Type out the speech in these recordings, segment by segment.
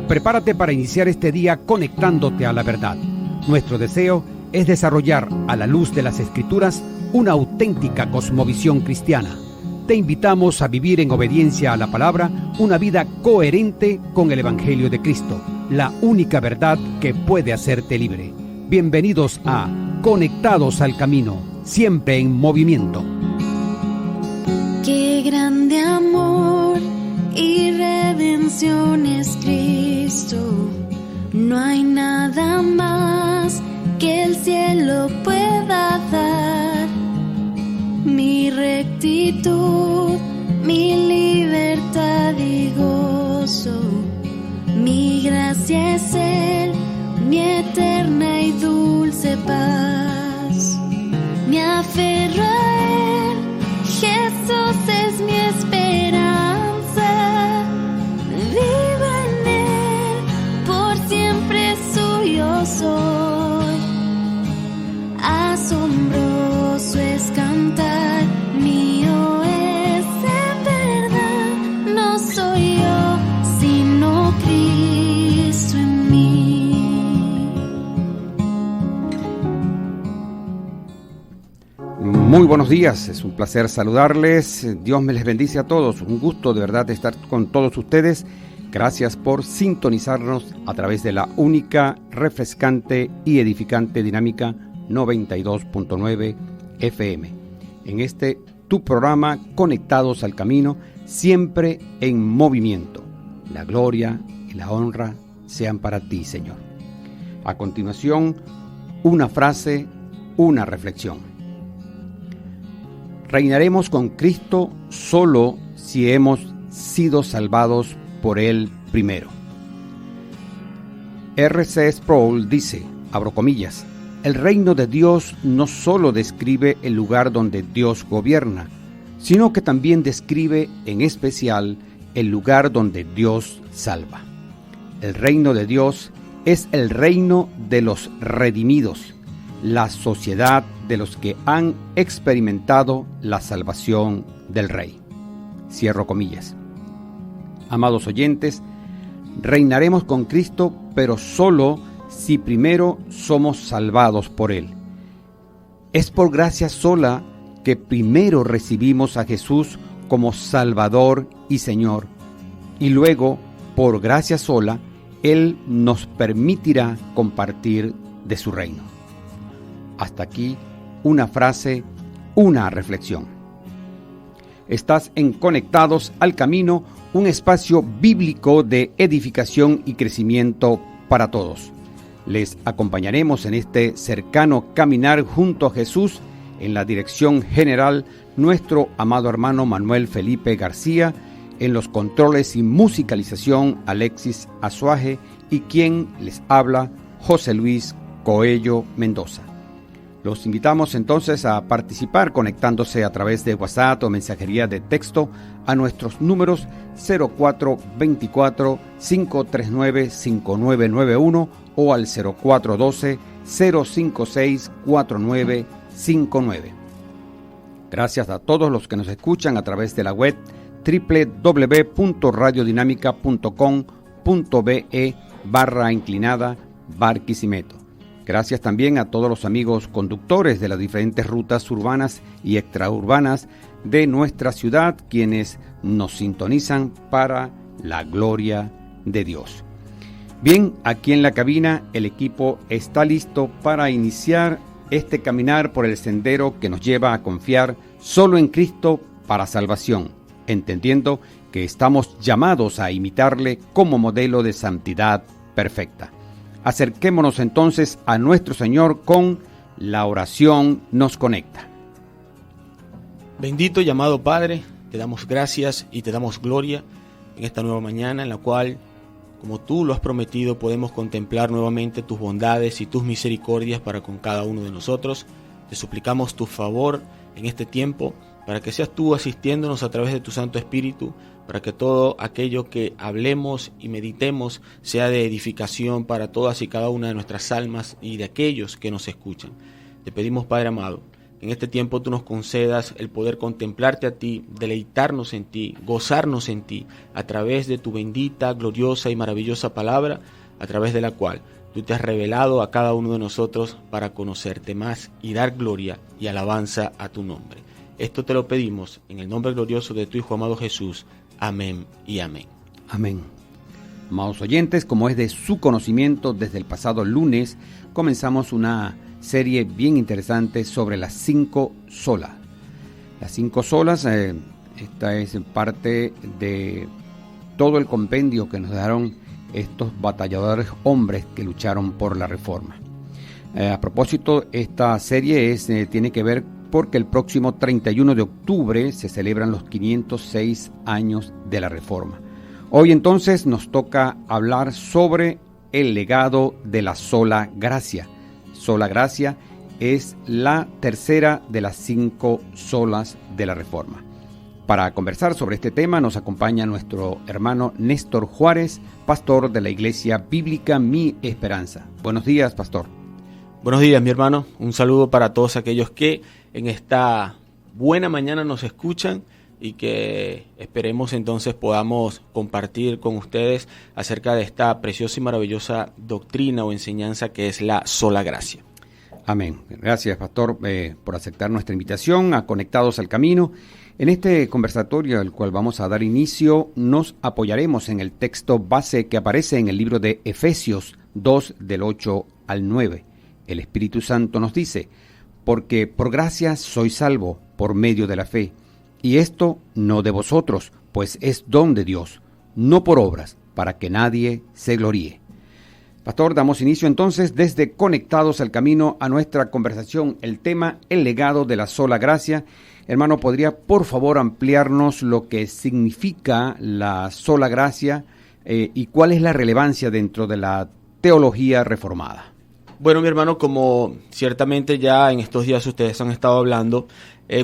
Prepárate para iniciar este día conectándote a la verdad. Nuestro deseo es desarrollar, a la luz de las Escrituras, una auténtica cosmovisión cristiana. Te invitamos a vivir en obediencia a la palabra una vida coherente con el Evangelio de Cristo, la única verdad que puede hacerte libre. Bienvenidos a Conectados al Camino, siempre en movimiento. Qué grande amor y redención es Cristo. No hay nada más que el cielo pueda dar. Mi rectitud, mi libertad y gozo, mi gracia es Él, mi eterna y dulce paz. Me aferro a Él, Jesús es mi esperanza. Vivo en Él, por siempre suyo soy. Asombroso es cantar, mío es en verdad. No soy yo, sino Cristo en mí. Muy buenos días, es un placer saludarles. Dios me les bendice a todos. Un gusto de verdad estar con todos ustedes. Gracias por sintonizarnos a través de la única, refrescante y edificante Dinámica 92.9 FM. En este tu programa Conectados al Camino, siempre en movimiento. La gloria y la honra sean para ti, Señor. A continuación, una frase, una reflexión. Reinaremos con Cristo solo si hemos sido salvados por Él primero. R.C. Sproul dice, abro comillas, el reino de Dios no solo describe el lugar donde Dios gobierna, sino que también describe en especial el lugar donde Dios salva. El reino de Dios es el reino de los redimidos, la sociedad de los que han experimentado la salvación del Rey. Cierro comillas. Amados oyentes, reinaremos con Cristo, pero solo si primero somos salvados por Él. Es por gracia sola que primero recibimos a Jesús como Salvador y Señor, y luego, por gracia sola, Él nos permitirá compartir de su reino. Hasta aquí una frase, una reflexión. Estás en Conectados al Camino, un espacio bíblico de edificación y crecimiento para todos. Les acompañaremos en este cercano caminar junto a Jesús. En la dirección general, nuestro amado hermano Manuel Felipe García, en los controles y musicalización, Alexis Azuaje, y quien les habla, José Luis Coello Mendoza. Los invitamos entonces a participar conectándose a través de WhatsApp o mensajería de texto a nuestros números 0424-539-5991 o al 0412-056-4959. Gracias a todos los que nos escuchan a través de la web www.radiodinámica.com.be/Barquisimeto. Gracias también a todos los amigos conductores de las diferentes rutas urbanas y extraurbanas de nuestra ciudad, quienes nos sintonizan para la gloria de Dios. Bien, aquí en la cabina el equipo está listo para iniciar este caminar por el sendero que nos lleva a confiar solo en Cristo para salvación, entendiendo que estamos llamados a imitarle como modelo de santidad perfecta. Acerquémonos entonces a nuestro Señor con la oración nos conecta. Bendito y amado Padre, te damos gracias y te damos gloria en esta nueva mañana en la cual, como tú lo has prometido, podemos contemplar nuevamente tus bondades y tus misericordias para con cada uno de nosotros. Te suplicamos tu favor en este tiempo para que seas tú asistiéndonos a través de tu Santo Espíritu, para que todo aquello que hablemos y meditemos sea de edificación para todas y cada una de nuestras almas y de aquellos que nos escuchan. Te pedimos, Padre amado, en este tiempo tú nos concedas el poder contemplarte a ti, deleitarnos en ti, gozarnos en ti, a través de tu bendita, gloriosa y maravillosa palabra, a través de la cual tú te has revelado a cada uno de nosotros para conocerte más y dar gloria y alabanza a tu nombre. Esto te lo pedimos en el nombre glorioso de tu Hijo amado Jesús. Amén y amén. Amén. Amados oyentes, como es de su conocimiento, desde el pasado lunes comenzamos una serie bien interesante sobre las 5 solas. Las 5 solas, esta es parte de todo el compendio que nos dejaron estos batalladores hombres que lucharon por la Reforma. A propósito, esta serie tiene que ver porque el próximo 31 de octubre se celebran los 506 años de la Reforma. Hoy entonces nos toca hablar sobre el legado de la sola gracia. Sola gracia es la tercera de las 5 solas de la Reforma. Para conversar sobre este tema nos acompaña nuestro hermano Néstor Juárez, pastor de la Iglesia Bíblica Mi Esperanza. Buenos días, pastor. Buenos días, mi hermano. Un saludo para todos aquellos que en esta buena mañana nos escuchan y que esperemos entonces podamos compartir con ustedes acerca de esta preciosa y maravillosa doctrina o enseñanza que es la sola gracia. Amén. Gracias, pastor, por aceptar nuestra invitación a Conectados al Camino. En este conversatorio al cual vamos a dar inicio, nos apoyaremos en el texto base que aparece en el libro de Efesios 2, del 8 al 9. El Espíritu Santo nos dice: porque por gracia sois salvo por medio de la fe, y esto no de vosotros, pues es don de Dios, no por obras, para que nadie se gloríe. Pastor, damos inicio entonces desde Conectados al Camino a nuestra conversación, el tema, el legado de la sola gracia. Hermano, ¿podría por favor ampliarnos lo que significa la sola gracia y cuál es la relevancia dentro de la teología reformada? Bueno, mi hermano, como ciertamente ya en estos días ustedes han estado hablando,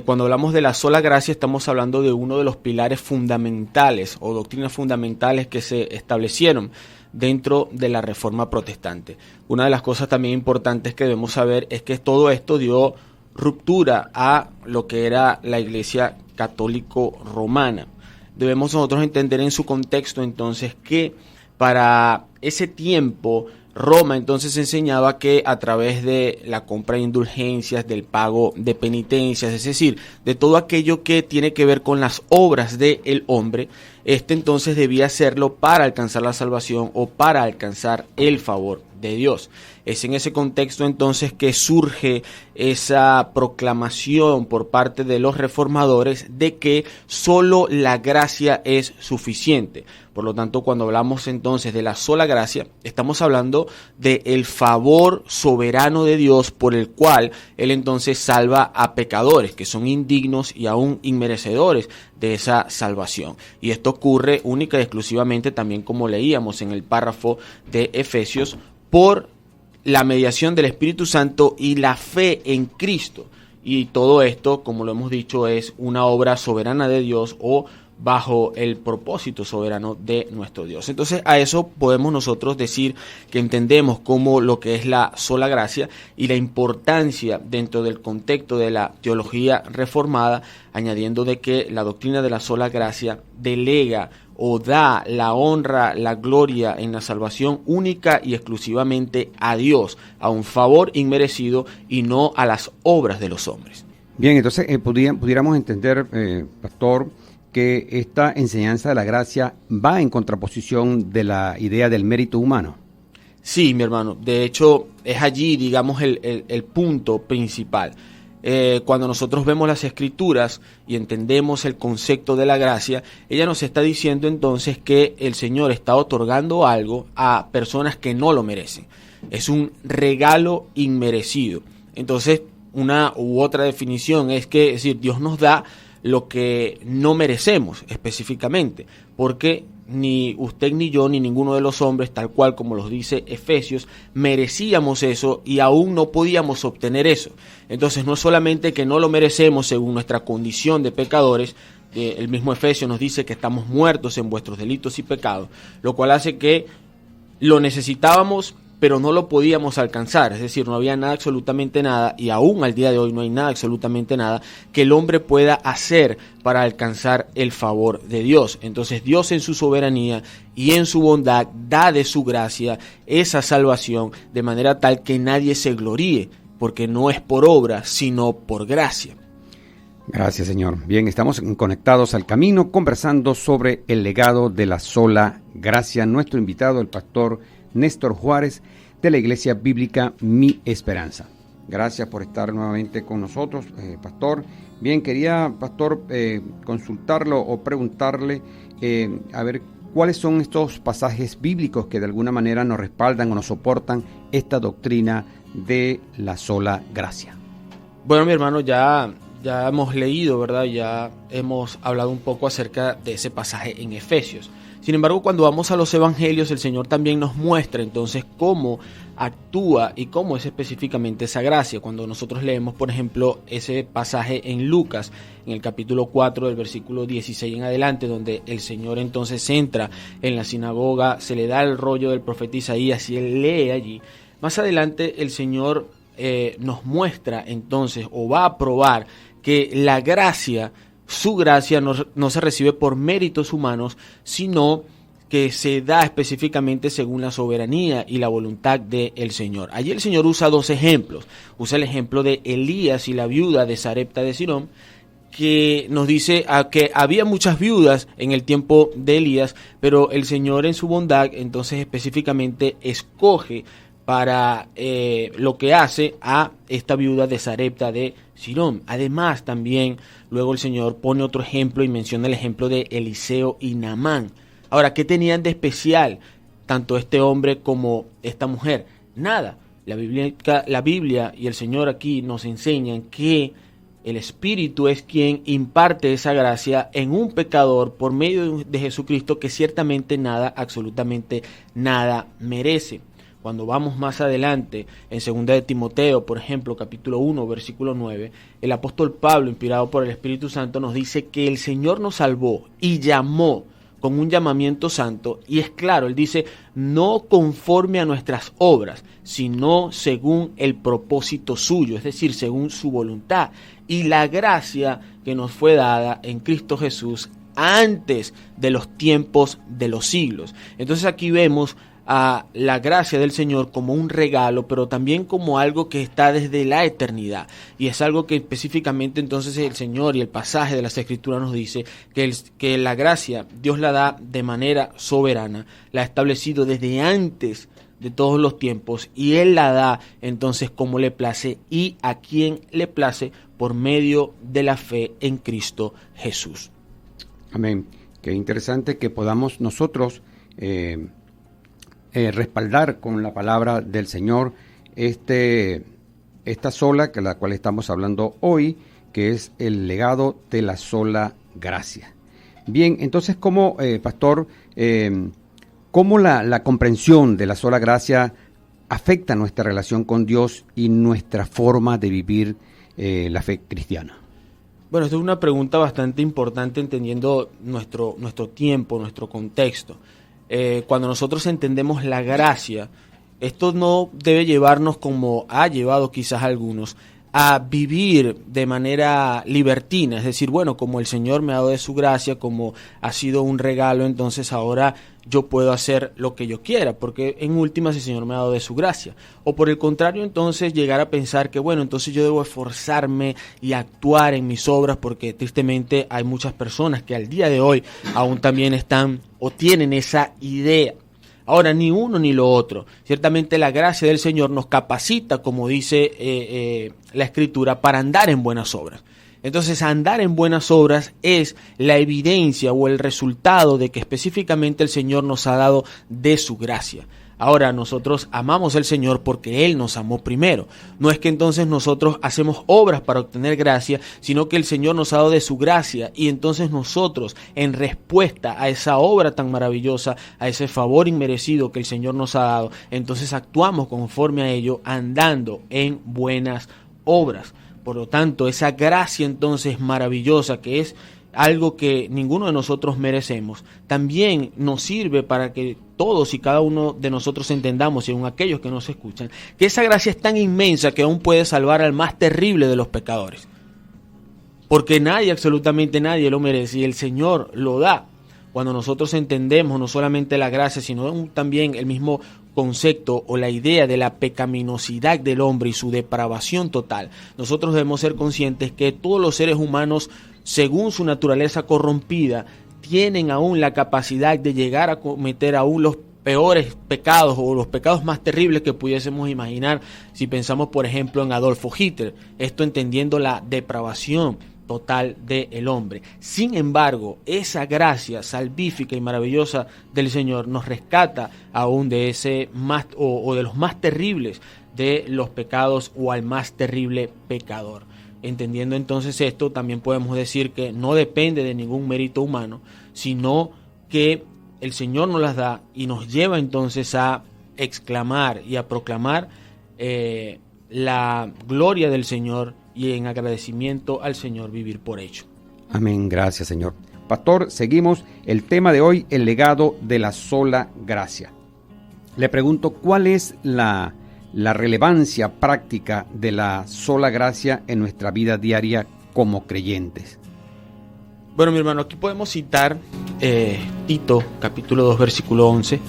cuando hablamos de la sola gracia estamos hablando de uno de los pilares fundamentales o doctrinas fundamentales que se establecieron dentro de la Reforma Protestante. Una de las cosas también importantes que debemos saber es que todo esto dio ruptura a lo que era la Iglesia Católico Romana. Debemos nosotros entender en su contexto entonces que para ese tiempo Roma entonces enseñaba que a través de la compra de indulgencias, del pago de penitencias, es decir, de todo aquello que tiene que ver con las obras del hombre, entonces debía hacerlo para alcanzar la salvación o para alcanzar el favor de Dios. Es en ese contexto entonces que surge esa proclamación por parte de los reformadores de que solo la gracia es suficiente. Por lo tanto, cuando hablamos entonces de la sola gracia, estamos hablando del favor soberano de Dios por el cual Él entonces salva a pecadores que son indignos y aún inmerecedores de esa salvación. Y esto ocurre única y exclusivamente también, como leíamos en el párrafo de Efesios, por la mediación del Espíritu Santo y la fe en Cristo. Y todo esto, como lo hemos dicho, es una obra soberana de Dios o bajo el propósito soberano de nuestro Dios. Entonces a eso podemos nosotros decir que entendemos como lo que es la sola gracia y la importancia dentro del contexto de la teología reformada, añadiendo de que la doctrina de la sola gracia delega o da la honra, la gloria en la salvación única y exclusivamente a Dios, a un favor inmerecido y no a las obras de los hombres. Bien, entonces pudiéramos entender, pastor, que esta enseñanza de la gracia va en contraposición de la idea del mérito humano. Sí, mi hermano, de hecho es allí, digamos, el punto principal. Cuando nosotros vemos las Escrituras y entendemos el concepto de la gracia, ella nos está diciendo entonces que el Señor está otorgando algo a personas que no lo merecen. Es un regalo inmerecido. Entonces, una u otra definición es decir, Dios nos da lo que no merecemos específicamente, porque ni usted ni yo ni ninguno de los hombres, tal cual como los dice Efesios, merecíamos eso y aún no podíamos obtener eso. Entonces no solamente que no lo merecemos según nuestra condición de pecadores, el mismo Efesios nos dice que estamos muertos en vuestros delitos y pecados, lo cual hace que lo necesitábamos, pero no lo podíamos alcanzar, es decir, no había nada, absolutamente nada, y aún al día de hoy no hay nada, absolutamente nada, que el hombre pueda hacer para alcanzar el favor de Dios. Entonces Dios en su soberanía y en su bondad da de su gracia esa salvación de manera tal que nadie se gloríe, porque no es por obra, sino por gracia. Gracias, Señor. Bien, estamos conectados al camino, conversando sobre el legado de la sola gracia. Nuestro invitado, el pastor Néstor Juárez, de la Iglesia Bíblica Mi Esperanza. Gracias por estar nuevamente con nosotros, pastor. Bien, quería, pastor, consultarlo o preguntarle, a ver, ¿cuáles son estos pasajes bíblicos que de alguna manera nos respaldan o nos soportan esta doctrina de la sola gracia? Bueno, mi hermano, ya hemos leído, ¿verdad? Ya hemos hablado un poco acerca de ese pasaje en Efesios. Sin embargo, cuando vamos a los evangelios, el Señor también nos muestra entonces cómo actúa y cómo es específicamente esa gracia. Cuando nosotros leemos, por ejemplo, ese pasaje en Lucas, en el capítulo 4, del versículo 16 en adelante, donde el Señor entonces entra en la sinagoga, se le da el rollo del profeta Isaías y él lee allí. Más adelante el Señor nos muestra entonces, o va a probar, que la gracia, su gracia no se recibe por méritos humanos, sino que se da específicamente según la soberanía y la voluntad del Señor. Allí el Señor usa dos ejemplos. Usa el ejemplo de Elías y la viuda de Sarepta de Sidón, que nos dice que había muchas viudas en el tiempo de Elías, pero el Señor en su bondad entonces específicamente escoge para lo que hace a esta viuda de Sarepta de Sidón. Además, también luego el Señor pone otro ejemplo y menciona el ejemplo de Eliseo y Naamán. Ahora, ¿qué tenían de especial tanto este hombre como esta mujer? Nada. La Biblia y el Señor aquí nos enseñan que el Espíritu es quien imparte esa gracia en un pecador por medio de Jesucristo, que ciertamente nada, absolutamente nada merece. Cuando vamos más adelante, en 2 de Timoteo, por ejemplo, capítulo 1, versículo 9, el apóstol Pablo, inspirado por el Espíritu Santo, nos dice que el Señor nos salvó y llamó con un llamamiento santo, y es claro, él dice, no conforme a nuestras obras, sino según el propósito suyo, es decir, según su voluntad, y la gracia que nos fue dada en Cristo Jesús antes de los tiempos de los siglos. Entonces aquí vemos a la gracia del Señor como un regalo, pero también como algo que está desde la eternidad, y es algo que específicamente entonces el Señor y el pasaje de las Escrituras nos dice que la gracia Dios la da de manera soberana, la ha establecido desde antes de todos los tiempos, y Él la da entonces como le place y a quien le place por medio de la fe en Cristo Jesús. Amén. Qué interesante que podamos nosotros respaldar con la palabra del Señor esta sola, que la cual estamos hablando hoy, que es el legado de la sola gracia. Bien, entonces, ¿cómo, pastor, cómo la comprensión de la sola gracia afecta nuestra relación con Dios y nuestra forma de vivir la fe cristiana? Bueno, esta es una pregunta bastante importante, entendiendo nuestro tiempo, nuestro contexto. Cuando nosotros entendemos la gracia, esto no debe llevarnos, como ha llevado quizás a algunos, a vivir de manera libertina, es decir, bueno, como el Señor me ha dado de su gracia, como ha sido un regalo, entonces ahora yo puedo hacer lo que yo quiera, porque en últimas el Señor me ha dado de su gracia. O por el contrario, entonces llegar a pensar que bueno, entonces yo debo esforzarme y actuar en mis obras, porque tristemente hay muchas personas que al día de hoy aún también están o tienen esa idea. Ahora, ni uno ni lo otro. Ciertamente la gracia del Señor nos capacita, como dice la Escritura, para andar en buenas obras. Entonces, andar en buenas obras es la evidencia o el resultado de que específicamente el Señor nos ha dado de su gracia. Ahora, nosotros amamos al Señor porque Él nos amó primero. No es que entonces nosotros hacemos obras para obtener gracia, sino que el Señor nos ha dado de su gracia, y entonces nosotros, en respuesta a esa obra tan maravillosa, a ese favor inmerecido que el Señor nos ha dado, entonces actuamos conforme a ello, andando en buenas obras. Por lo tanto, esa gracia entonces maravillosa que es algo que ninguno de nosotros merecemos, también nos sirve para que todos y cada uno de nosotros entendamos, y aun aquellos que nos escuchan, que esa gracia es tan inmensa que aún puede salvar al más terrible de los pecadores. Porque nadie, absolutamente nadie lo merece, y el Señor lo da. Cuando nosotros entendemos no solamente la gracia, sino también el mismo concepto o la idea de la pecaminosidad del hombre y su depravación total, nosotros debemos ser conscientes que todos los seres humanos, según su naturaleza corrompida, tienen aún la capacidad de llegar a cometer aún los peores pecados o los pecados más terribles que pudiésemos imaginar, si pensamos por ejemplo en Adolfo Hitler, esto entendiendo la depravación total del hombre. Sin embargo, esa gracia salvífica y maravillosa del Señor nos rescata aún de ese más o de los más terribles de los pecados o al más terrible pecador. Entendiendo entonces esto, también podemos decir que no depende de ningún mérito humano, sino que el Señor nos las da y nos lleva entonces a exclamar y a proclamar la gloria del Señor, y en agradecimiento al Señor vivir por ello. Amén, gracias Señor. Pastor, seguimos el tema de hoy, el legado de la sola gracia. Le pregunto, ¿cuál es la relevancia práctica de la sola gracia en nuestra vida diaria como creyentes? Bueno, mi hermano, aquí podemos citar Tito, capítulo 2, versículo 11.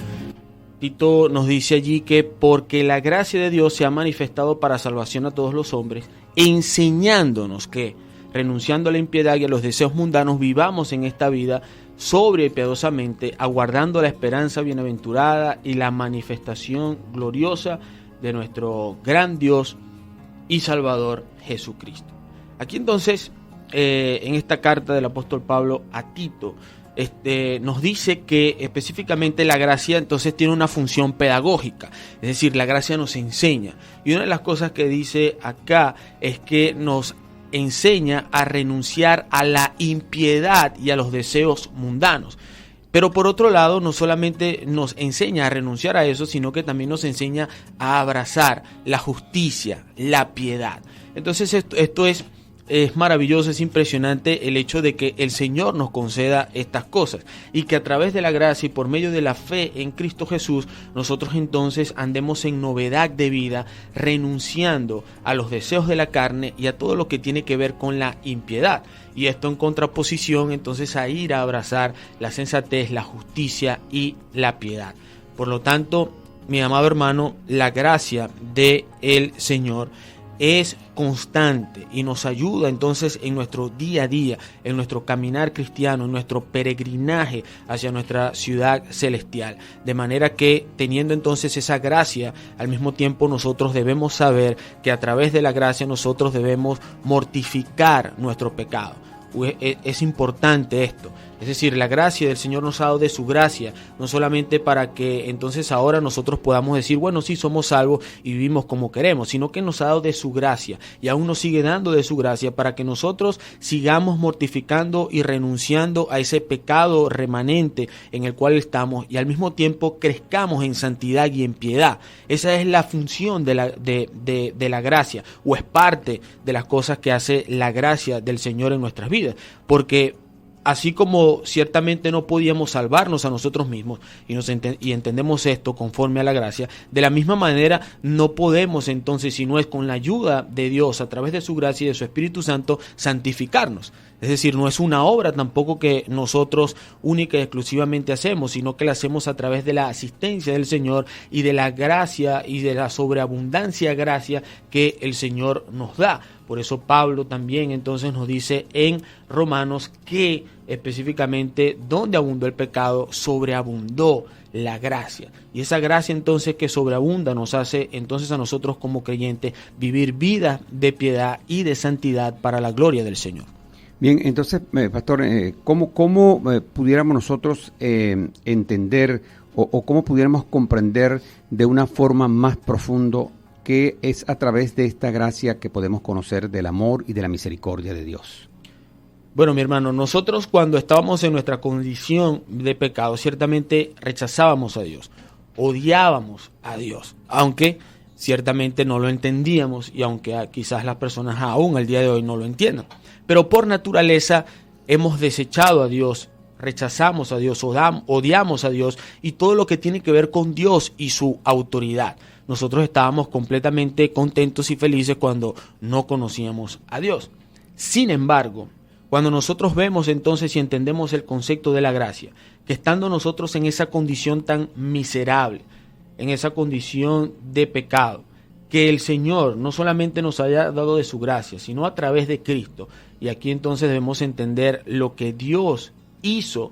Tito nos dice allí que porque la gracia de Dios se ha manifestado para salvación a todos los hombres, enseñándonos que, renunciando a la impiedad y a los deseos mundanos, vivamos en esta vida sobria y piadosamente, aguardando la esperanza bienaventurada y la manifestación gloriosa de nuestro gran Dios y Salvador Jesucristo. Aquí entonces, en esta carta del apóstol Pablo a Tito, nos dice que específicamente la gracia entonces tiene una función pedagógica, es decir, la gracia nos enseña, y una de las cosas que dice acá es que nos enseña a renunciar a la impiedad y a los deseos mundanos. Pero por otro lado, no solamente nos enseña a renunciar a eso, sino que también nos enseña a abrazar la justicia, la piedad. Entonces esto es maravilloso, es impresionante el hecho de que el Señor nos conceda estas cosas y que a través de la gracia y por medio de la fe en Cristo Jesús, nosotros entonces andemos en novedad de vida, renunciando a los deseos de la carne y a todo lo que tiene que ver con la impiedad. Y esto en contraposición entonces a ir a abrazar la sensatez, la justicia y la piedad. Por lo tanto, mi amado hermano, la gracia del Señor es constante y nos ayuda entonces en nuestro día a día, en nuestro caminar cristiano, en nuestro peregrinaje hacia nuestra ciudad celestial. De manera que, teniendo entonces esa gracia, al mismo tiempo nosotros debemos saber que a través de la gracia nosotros debemos mortificar nuestro pecado. Es importante esto. Es decir, la gracia del Señor nos ha dado de su gracia, no solamente para que entonces ahora nosotros podamos decir, bueno, sí, somos salvos y vivimos como queremos, sino que nos ha dado de su gracia y aún nos sigue dando de su gracia para que nosotros sigamos mortificando y renunciando a ese pecado remanente en el cual estamos y al mismo tiempo crezcamos en santidad y en piedad. Esa es la función de la gracia, o es parte de las cosas que hace la gracia del Señor en nuestras vidas, porque así como ciertamente no podíamos salvarnos a nosotros mismos y entendemos esto conforme a la gracia, de la misma manera no podemos entonces, si no es con la ayuda de Dios a través de su gracia y de su Espíritu Santo, santificarnos. Es decir, no es una obra tampoco que nosotros única y exclusivamente hacemos, sino que la hacemos a través de la asistencia del Señor y de la gracia y de la sobreabundancia gracia que el Señor nos da. Por eso Pablo también entonces nos dice en Romanos que específicamente donde abundó el pecado, sobreabundó la gracia. Y esa gracia entonces que sobreabunda nos hace entonces a nosotros como creyentes vivir vidas de piedad y de santidad para la gloria del Señor. Bien, entonces, pastor, ¿cómo pudiéramos nosotros entender o cómo pudiéramos comprender de una forma más profunda que es a través de esta gracia que podemos conocer del amor y de la misericordia de Dios? Bueno, mi hermano, nosotros cuando estábamos en nuestra condición de pecado, ciertamente rechazábamos a Dios, odiábamos a Dios, aunque ciertamente no lo entendíamos y aunque quizás las personas aún al día de hoy no lo entiendan. Pero por naturaleza hemos desechado a Dios, rechazamos a Dios, odiamos a Dios y todo lo que tiene que ver con Dios y su autoridad. Nosotros estábamos completamente contentos y felices cuando no conocíamos a Dios. Sin embargo, cuando nosotros vemos entonces y entendemos el concepto de la gracia, que estando nosotros en esa condición tan miserable, en esa condición de pecado, que el Señor no solamente nos haya dado de su gracia, sino a través de Cristo. Y aquí entonces debemos entender lo que Dios hizo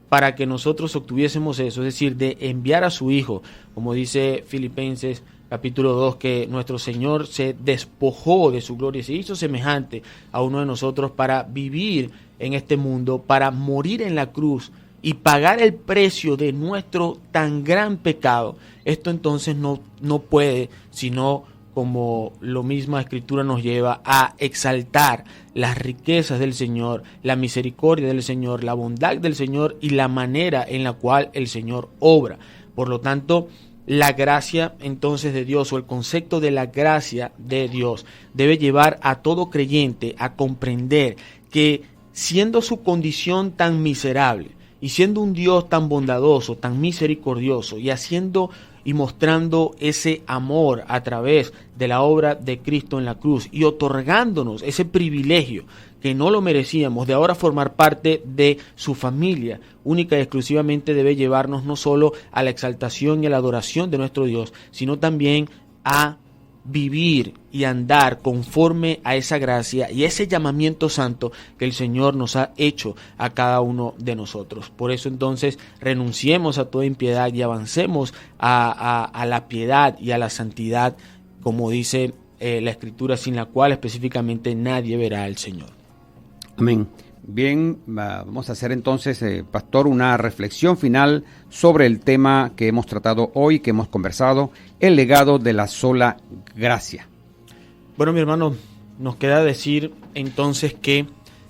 para que nosotros obtuviésemos eso, es decir, de enviar a su Hijo, como dice Filipenses capítulo 2, que nuestro Señor se despojó de su gloria, se hizo semejante a uno de nosotros para vivir en este mundo, para morir en la cruz y pagar el precio de nuestro tan gran pecado. Esto entonces no puede, sino como lo misma Escritura nos lleva a exaltar las riquezas del Señor, la misericordia del Señor, la bondad del Señor y la manera en la cual el Señor obra. Por lo tanto, la gracia entonces de Dios, o el concepto de la gracia de Dios, debe llevar a todo creyente a comprender que, siendo su condición tan miserable y siendo un Dios tan bondadoso, tan misericordioso, y haciendo y mostrando ese amor a través de la obra de Cristo en la cruz y otorgándonos ese privilegio que no lo merecíamos de ahora formar parte de su familia, única y exclusivamente debe llevarnos no solo a la exaltación y a la adoración de nuestro Dios, sino también a vivir y andar conforme a esa gracia y ese llamamiento santo que el Señor nos ha hecho a cada uno de nosotros. Por eso entonces renunciemos a toda impiedad y avancemos a la piedad y a la santidad, como dice la Escritura, sin la cual específicamente nadie verá al Señor. Amén. Bien, vamos a hacer entonces, pastor, una reflexión final sobre el tema que hemos tratado hoy, que hemos conversado, el legado de la sola gracia. Bueno, mi hermano, nos queda decir entonces que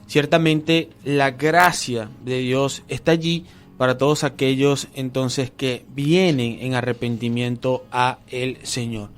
ciertamente la gracia de Dios está allí para todos aquellos entonces que vienen en arrepentimiento a el Señor.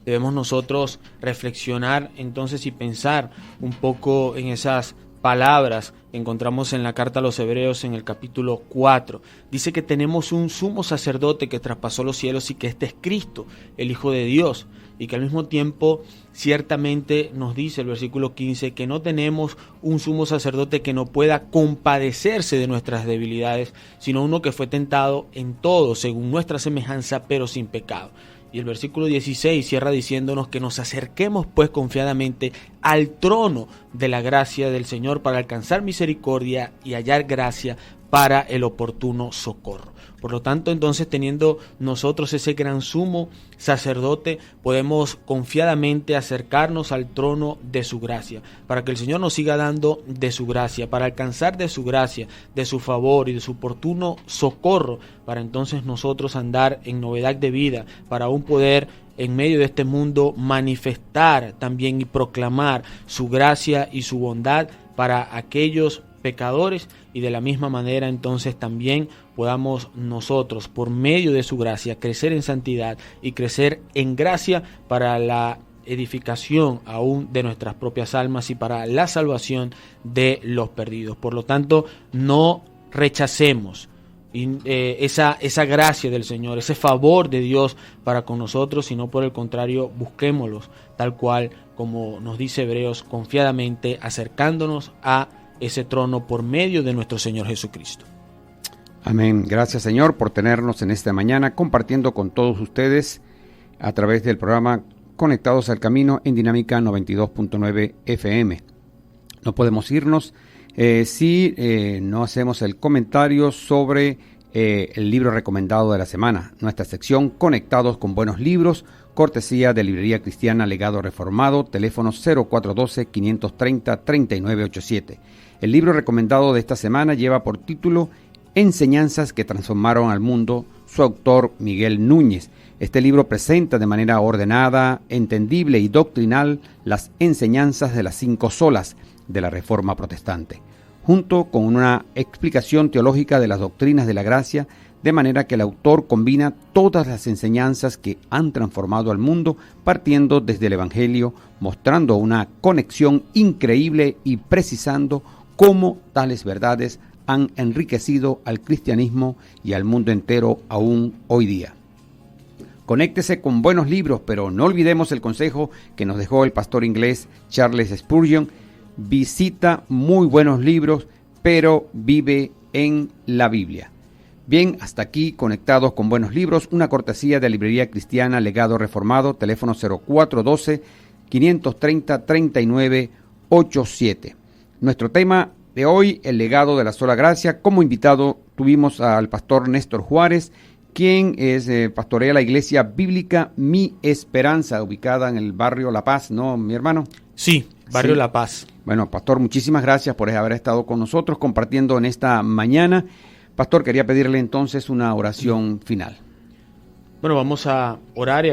Debemos nosotros reflexionar entonces y pensar un poco en esas palabras que encontramos en la carta a los Hebreos en el capítulo 4. Dice que tenemos un sumo sacerdote que traspasó los cielos y que este es Cristo, el Hijo de Dios, y que al mismo tiempo ciertamente nos dice el versículo 15 que no tenemos un sumo sacerdote que no pueda compadecerse de nuestras debilidades, sino uno que fue tentado en todo según nuestra semejanza, pero sin pecado. Y el versículo 16 cierra diciéndonos que nos acerquemos pues confiadamente al trono de la gracia del Señor para alcanzar misericordia y hallar gracia para el oportuno socorro. Por lo tanto, entonces, teniendo nosotros ese gran sumo sacerdote, podemos confiadamente acercarnos al trono de su gracia, para que el Señor nos siga dando de su gracia, para alcanzar de su gracia, de su favor y de su oportuno socorro, para entonces nosotros andar en novedad de vida, para aún poder en medio de este mundo manifestar también y proclamar su gracia y su bondad para aquellos pecadores, y de la misma manera entonces también podamos nosotros por medio de su gracia crecer en santidad y crecer en gracia para la edificación aún de nuestras propias almas y para la salvación de los perdidos. Por lo tanto, no rechacemos esa gracia del Señor, ese favor de Dios para con nosotros, sino por el contrario, busquémoslos tal cual como nos dice Hebreos, confiadamente acercándonos a ese trono por medio de nuestro Señor Jesucristo. Amén. Gracias, Señor, por tenernos en esta mañana compartiendo con todos ustedes a través del programa Conectados al Camino en Dinámica 92.9 FM. No podemos irnos si no hacemos el comentario sobre el libro recomendado de la semana, nuestra sección Conectados con Buenos Libros, cortesía de Librería Cristiana Legado Reformado, teléfono 0412-530-3987. El libro recomendado de esta semana lleva por título Enseñanzas que transformaron al mundo, su autor Miguel Núñez. Este libro presenta de manera ordenada, entendible y doctrinal las enseñanzas de las 5 solas de la Reforma Protestante, junto con una explicación teológica de las doctrinas de la gracia, de manera que el autor combina todas las enseñanzas que han transformado al mundo, partiendo desde el Evangelio, mostrando una conexión increíble y precisando cómo tales verdades han enriquecido al cristianismo y al mundo entero aún hoy día. Conéctese con buenos libros, pero no olvidemos el consejo que nos dejó el pastor inglés Charles Spurgeon: visita muy buenos libros, pero vive en la Biblia. Bien, hasta aquí Conectados con Buenos Libros, una cortesía de Librería Cristiana Legado Reformado, teléfono 0412-530-3987. Nuestro tema de hoy, el legado de la sola gracia. Como invitado tuvimos al pastor Néstor Juárez, quien pastorea la iglesia bíblica Mi Esperanza, ubicada en el barrio La Paz, ¿no, mi hermano? Sí, barrio La Paz. Bueno, pastor, muchísimas gracias por haber estado con nosotros compartiendo en esta mañana. Pastor, quería pedirle entonces una oración final. Bueno, vamos a orar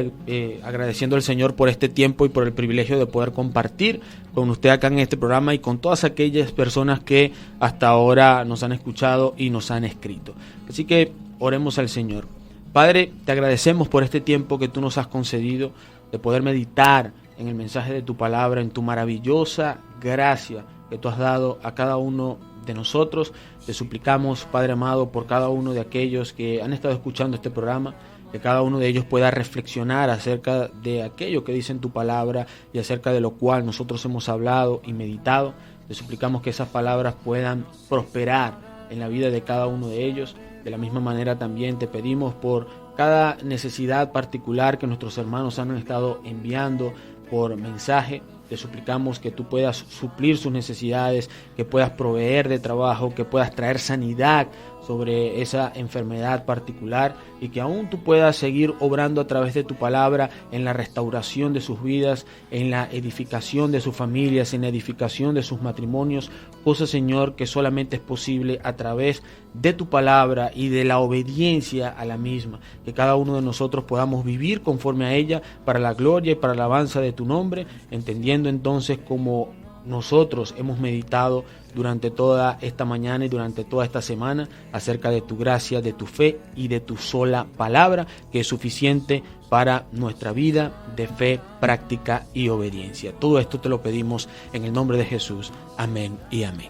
agradeciendo al Señor por este tiempo y por el privilegio de poder compartir con usted acá en este programa y con todas aquellas personas que hasta ahora nos han escuchado y nos han escrito. Así que oremos al Señor. Padre, te agradecemos por este tiempo que tú nos has concedido de poder meditar en el mensaje de tu palabra, en tu maravillosa gracia que tú has dado a cada uno de nosotros. Te suplicamos, Padre amado, por cada uno de aquellos que han estado escuchando este programa, que cada uno de ellos pueda reflexionar acerca de aquello que dice en tu palabra y acerca de lo cual nosotros hemos hablado y meditado. Te suplicamos que esas palabras puedan prosperar en la vida de cada uno de ellos. De la misma manera también te pedimos por cada necesidad particular que nuestros hermanos han estado enviando por mensaje. Te suplicamos que tú puedas suplir sus necesidades, que puedas proveer de trabajo, que puedas traer sanidad sobre esa enfermedad particular y que aún tú puedas seguir obrando a través de tu palabra en la restauración de sus vidas, en la edificación de sus familias, en la edificación de sus matrimonios, cosa, Señor, que solamente es posible a través de tu palabra y de la obediencia a la misma, que cada uno de nosotros podamos vivir conforme a ella para la gloria y para la alabanza de tu nombre, entendiendo entonces como nosotros hemos meditado durante toda esta mañana y durante toda esta semana acerca de tu gracia, de tu fe y de tu sola palabra, que es suficiente para nuestra vida de fe, práctica y obediencia. Todo esto te lo pedimos en el nombre de Jesús. Amén y amén.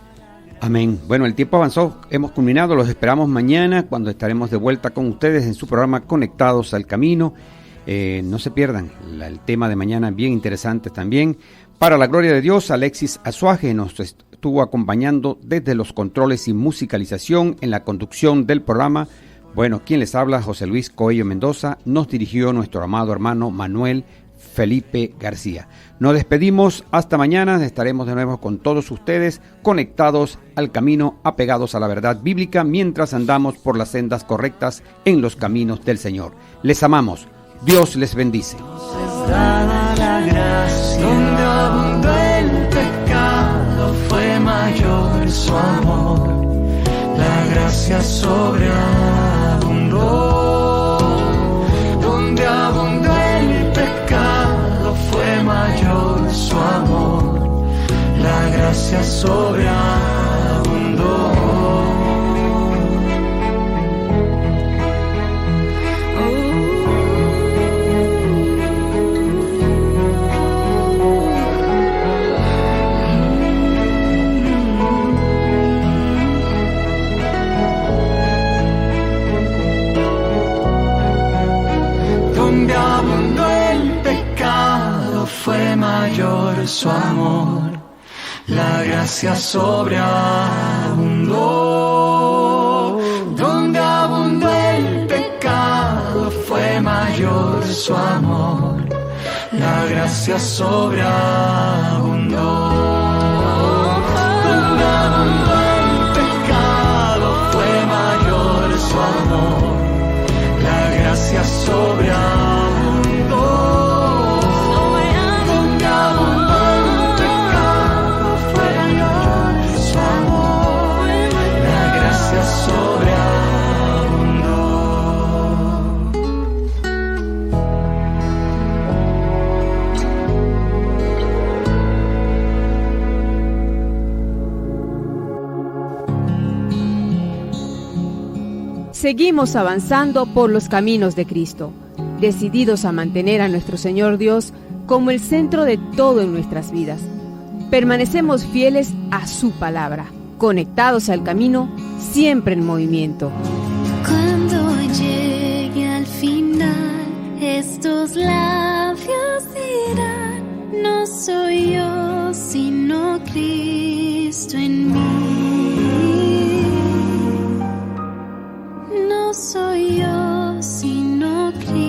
Amén. Bueno, el tiempo avanzó, hemos culminado, los esperamos mañana cuando estaremos de vuelta con ustedes en su programa Conectados al Camino. No se pierdan el tema de mañana, bien interesante también. Para la gloria de Dios, Alexis Azuaje nos estuvo acompañando desde los controles y musicalización en la conducción del programa. Bueno, quien les habla, José Luis Coello Mendoza, nos dirigió nuestro amado hermano Manuel Felipe García. Nos despedimos, hasta mañana, estaremos de nuevo con todos ustedes, conectados al camino, apegados a la verdad bíblica, mientras andamos por las sendas correctas en los caminos del Señor. Les amamos, Dios les bendice. La gracia, donde abundó el pecado, fue mayor su amor. La gracia sobreabundó. Donde abundó el pecado, fue mayor su amor. La gracia sobreabundó. Donde abundó el pecado, fue mayor su amor. La gracia sobreabundó. Donde abundó el pecado, fue mayor su amor. La gracia sobreabundó. Donde abundó el pecado, fue mayor su amor. La gracia sobreabundó. Donde abundó el pecado, fue mayor su amor. La gracia sobreabundó. Seguimos avanzando por los caminos de Cristo, decididos a mantener a nuestro Señor Dios como el centro de todo en nuestras vidas. Permanecemos fieles a su palabra. conectados al camino, siempre en movimiento. Cuando llegue al final, estos labios dirán: no soy yo, sino Cristo en mí. No soy yo, sino Cristo.